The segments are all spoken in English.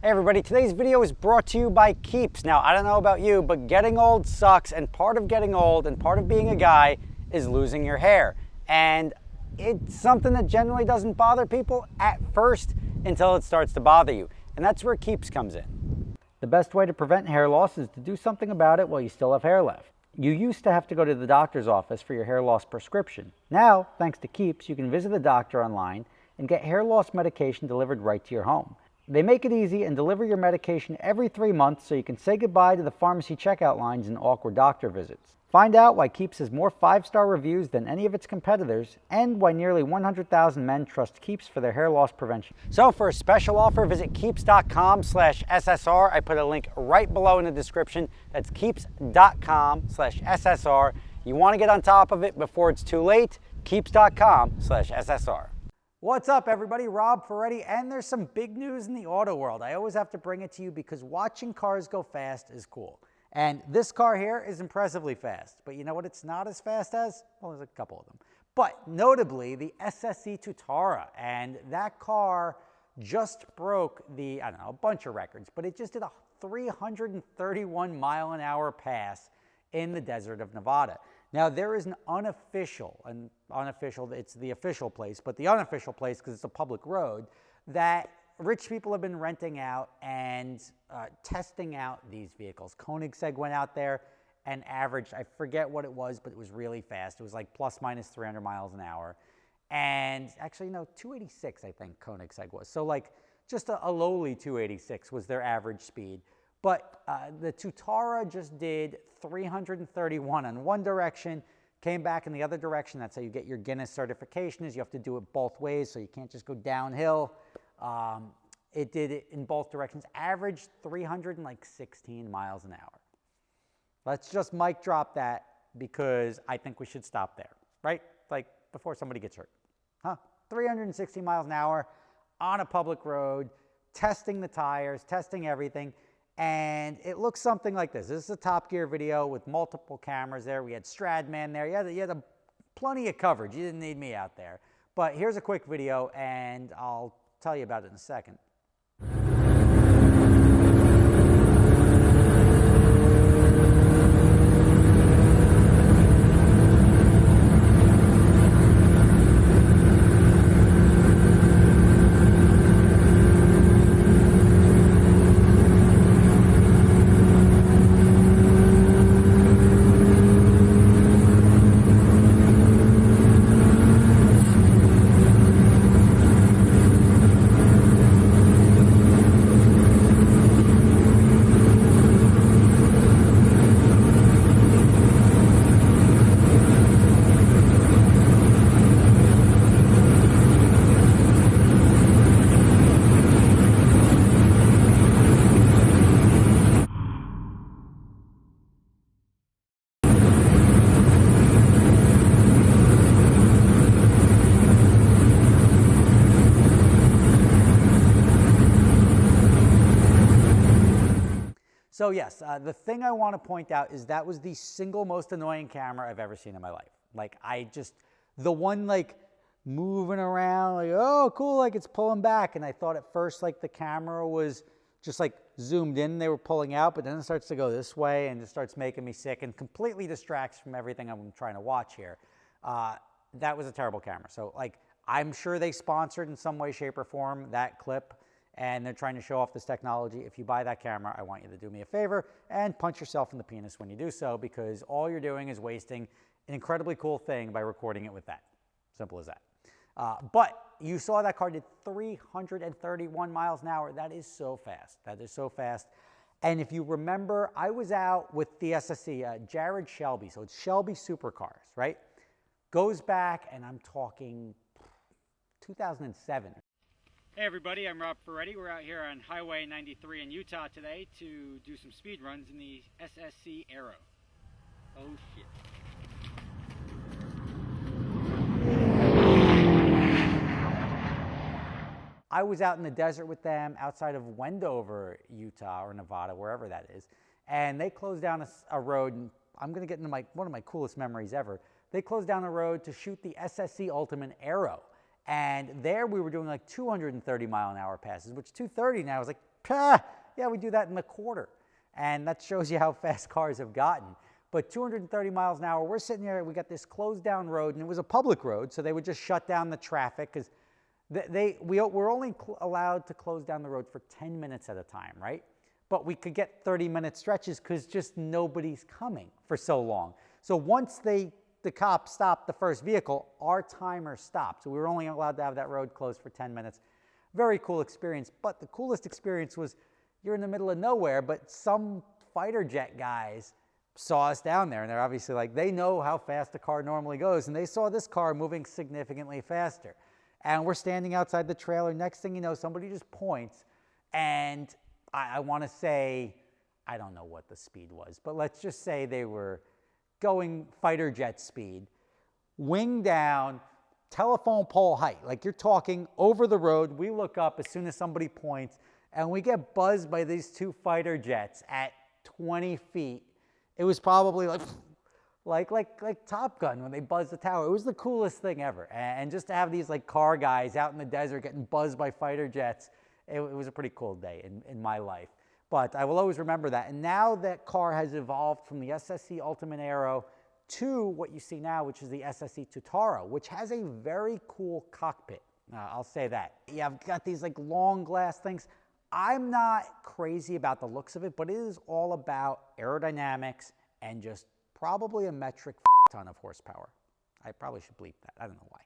Hey everybody, today's video is brought to you by Keeps. Now, I don't know about you, but getting old sucks, and part of getting old and part of being a guy is losing your hair. And it's something that generally doesn't bother people at first until it starts to bother you. And that's where Keeps comes in. The best way to prevent hair loss is to do something about it while you still have hair left. You used to have to go to the doctor's office for your hair loss prescription. Now, thanks to Keeps, you can visit the doctor online and get hair loss medication delivered right to your home. They make it easy and deliver your medication every 3 months so you can say goodbye to the pharmacy checkout lines and awkward doctor visits. Find out why Keeps has more 5-star reviews than any of its competitors and why nearly 100,000 men trust Keeps for their hair loss prevention. So for a special offer, visit keeps.com/SSR. I put a link right below in the description. That's keeps.com/SSR. You want to get on top of it before it's too late. Keeps.com/SSR. What's up everybody, Rob Ferretti, and there's some big news in the auto world. I always have to bring it to you because watching cars go fast is cool. And this car here is impressively fast, but you know what it's not as fast as? Well, there's a couple of them. But notably the SSC Tuatara, and that car just broke the, I don't know, a bunch of records, but it just did a 331-mile-an-hour pass in the desert of Nevada. Now, there is an unofficial, it's the official place, but the unofficial place, because it's a public road, that rich people have been renting out and testing out these vehicles. Koenigsegg went out there and averaged, I forget what it was, but it was really fast. It was like plus minus 300 miles an hour. And actually, no, 286, I think Koenigsegg was. So like just a lowly 286 was their average speed. But the Tuatara just did 331 in one direction, came back in the other direction. That's how you get your Guinness certification, is you have to do it both ways, so you can't just go downhill. It did it in both directions, averaged 316 miles an hour. Let's just mic drop that because I think we should stop there, right? Like before somebody gets hurt. 360 miles an hour on a public road, testing the tires, testing everything. And it looks something like this. This is a Top Gear video with multiple cameras there. We had Stradman there. You had plenty of coverage. You didn't need me out there. But here's a quick video, and I'll tell you about it in a second. So yes, the thing I want to point out is that was the single most annoying camera I've ever seen in my life. Like the one like moving around, like, oh cool, like it's pulling back. And I thought at first like the camera was just like zoomed in, they were pulling out, but then it starts to go this way and it starts making me sick and completely distracts from everything I'm trying to watch here. That was a terrible camera. So like, I'm sure they sponsored in some way, shape or form that clip, and they're trying to show off this technology. If you buy that camera, I want you to do me a favor and punch yourself in the penis when you do so, because all you're doing is wasting an incredibly cool thing by recording it with that. Simple as that. But you saw that car did 331 miles an hour. That is so fast. That is so fast. And if you remember, I was out with the SSC, Jared Shelby. So it's Shelby Supercars, right? Goes back, and I'm talking 2007. Hey everybody, I'm Rob Ferretti. We're out here on Highway 93 in Utah today to do some speed runs in the SSC Aero. Oh shit. I was out in the desert with them outside of Wendover, Utah, or Nevada, wherever that is. And they closed down a road, and I'm going to get into one of my coolest memories ever. They closed down a road to shoot the SSC Ultimate Aero. And there we were doing like 230 mile an hour passes, which 230 now is like, yeah, we do that in a quarter. And that shows you how fast cars have gotten. But 230 miles an hour, we're sitting there, we got this closed down road, and it was a public road, so they would just shut down the traffic because we're only allowed to close down the road for 10 minutes at a time, right? But we could get 30-minute stretches because just nobody's coming for so long. So once the cops stopped the first vehicle, our timer stopped. So we were only allowed to have that road closed for 10 minutes. Very cool experience. But the coolest experience was you're in the middle of nowhere, but some fighter jet guys saw us down there, and they're obviously like, they know how fast a car normally goes, and they saw this car moving significantly faster. And we're standing outside the trailer. Next thing you know, somebody just points, and I want to say, I don't know what the speed was, but let's just say they were going fighter jet speed, wing down, telephone pole height. Like, you're talking over the road. We look up as soon as somebody points, and we get buzzed by these two fighter jets at 20 feet. It was probably like Top Gun when they buzzed the tower. It was the coolest thing ever. And just to have these like car guys out in the desert getting buzzed by fighter jets, it was a pretty cool day in my life. But I will always remember that. And now that car has evolved from the SSC Ultimate Aero to what you see now, which is the SSC Tuatara, which has a very cool cockpit. I'll say that. Yeah, I've got these like long glass things. I'm not crazy about the looks of it, but it is all about aerodynamics and just probably a metric ton of horsepower. I probably should bleep that. I don't know why.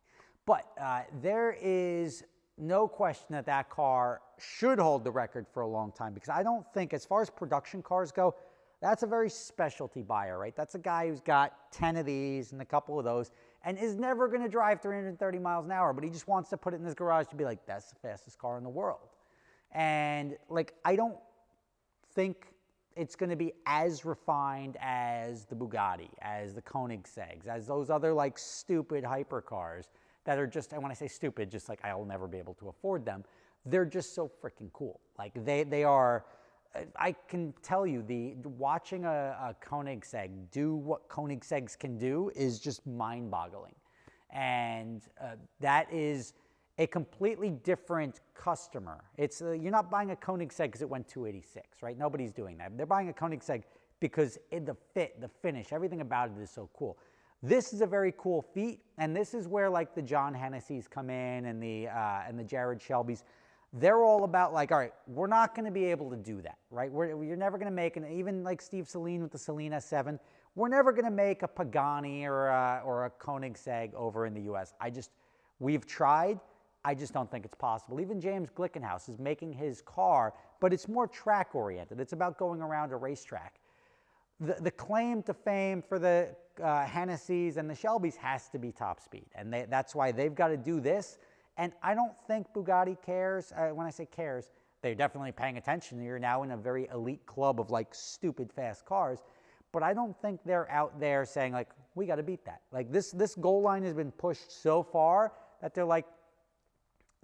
But there is no question that that car should hold the record for a long time, because I don't think, as far as production cars go, that's a very specialty buyer, right? That's a guy who's got 10 of these and a couple of those and is never going to drive 330 miles an hour, but he just wants to put it in his garage to be like, that's the fastest car in the world. And like, I don't think it's going to be as refined as the Bugatti, as the Koenigsegg's, as those other like stupid hypercars that are just, and when I say stupid, just like I'll never be able to afford them. They're just so freaking cool. Like they are, I can tell you, watching a Koenigsegg do what Koenigseggs can do is just mind-boggling. And that is a completely different customer. It's you're not buying a Koenigsegg because it went 286, right? Nobody's doing that. They're buying a Koenigsegg because the fit, the finish, everything about it is so cool. This is a very cool feat, and this is where like the John Hennessy's come in and the Jared Shelbys. They're all about like, all right, we're not going to be able to do that, right? You're never going to make even like Steve Saleen with the Saleen S7. We're never going to make a Pagani or a Koenigsegg over in the U.S. We've tried. I just don't think it's possible. Even James Glickenhaus is making his car, but it's more track-oriented. It's about going around a racetrack. The claim to fame for the Hennessy's and the Shelbys has to be top speed, and that's why they've got to do this. And I don't think Bugatti cares. When I say cares, they're definitely paying attention. You're now in a very elite club of like stupid fast cars, but I don't think they're out there saying like, we got to beat that. Like this goal line has been pushed so far that they're like,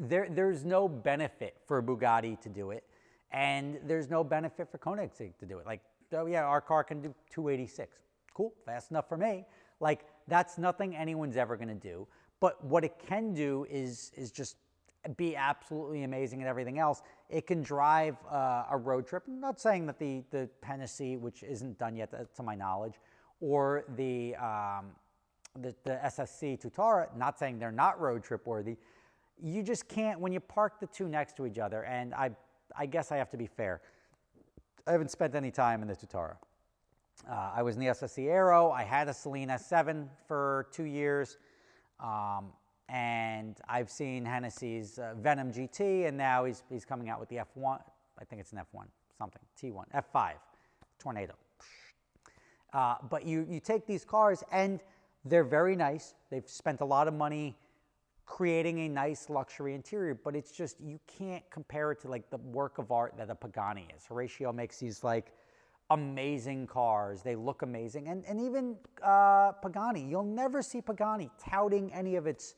there's no benefit for Bugatti to do it, and there's no benefit for Koenigsegg to do it. Like, oh yeah, our car can do 286. Cool, fast enough for me. Like, that's nothing anyone's ever going to do. But what it can do is just be absolutely amazing at everything else. It can drive a road trip. I'm not saying that the Hennessy, which isn't done yet to my knowledge, or the SSC Tuatara, not saying they're not road trip worthy. You just can't, when you park the two next to each other, and I guess I have to be fair. I haven't spent any time in the Tuatara. I was in the SSC Aero. I had a Saleen S7 for 2 years. And I've seen Hennessy's Venom GT, and now he's coming out with the F1. I think it's an F1, something, T1, F5, Tornado. But you take these cars, and they're very nice. They've spent a lot of money creating a nice luxury interior, but it's just, you can't compare it to like the work of art that a Pagani is. Horatio makes these like amazing cars. They look amazing. And even Pagani, you'll never see Pagani touting any of its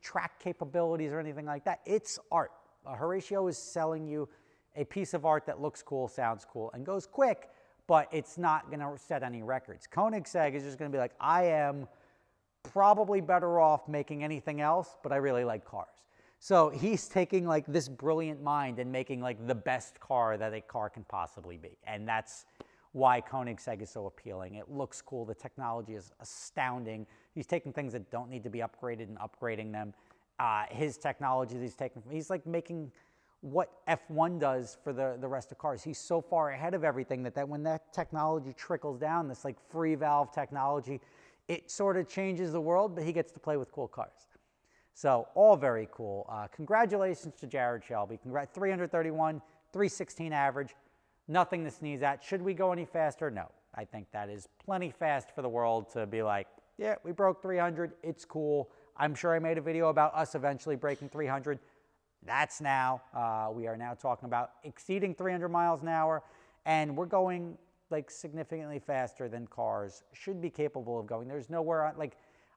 track capabilities or anything like that. It's art. Horatio is selling you a piece of art that looks cool, sounds cool, and goes quick, but it's not going to set any records. Koenigsegg is just going to be like, I am probably better off making anything else, but I really like cars. So he's taking like this brilliant mind and making like the best car that a car can possibly be. And that's why Koenigsegg is so appealing. It looks cool. The technology is astounding. He's taking things that don't need to be upgraded and upgrading them. His technology he's like making what F1 does for the rest of cars. He's so far ahead of everything that when that technology trickles down, this like free valve technology, it sort of changes the world, but he gets to play with cool cars. So all very cool. Congratulations to Jared Shelby. 331, 316 average. Nothing to sneeze at. Should we go any faster? No. I think that is plenty fast for the world to be like, yeah, we broke 300. It's cool. I'm sure I made a video about us eventually breaking 300. That's now. We are now talking about exceeding 300 miles an hour, and we're going like significantly faster than cars should be capable of going. There's nowhere, like,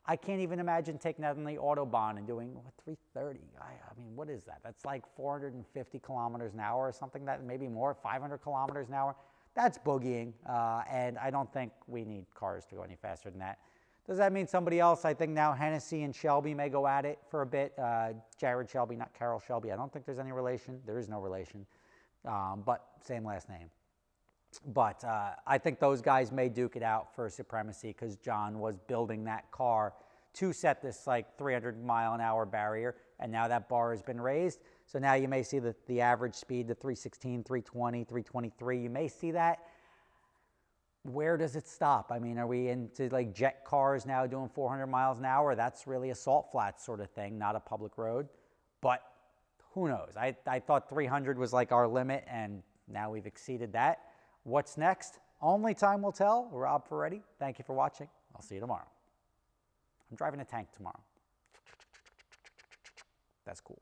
I can't even imagine taking that on the Autobahn and doing, what, 330? I mean, what is that? That's like 450 kilometers an hour or something, that maybe more, 500 kilometers an hour. That's boogieing, and I don't think we need cars to go any faster than that. Does that mean somebody else? I think now Hennessy and Shelby may go at it for a bit. Jared Shelby, not Carroll Shelby. I don't think there's any relation. There is no relation, but same last name. But I think those guys may duke it out for supremacy because John was building that car to set this like 300 mile an hour barrier, and now that bar has been raised. So now you may see the average speed, the 316, 320, 323. You may see that. Where does it stop? I mean, are we into like jet cars now doing 400 miles an hour? That's really a salt flat sort of thing, not a public road. But who knows? I thought 300 was like our limit, and now we've exceeded that. What's next? Only time will tell. Rob Ferretti, thank you for watching. I'll see you tomorrow. I'm driving a tank tomorrow. That's cool.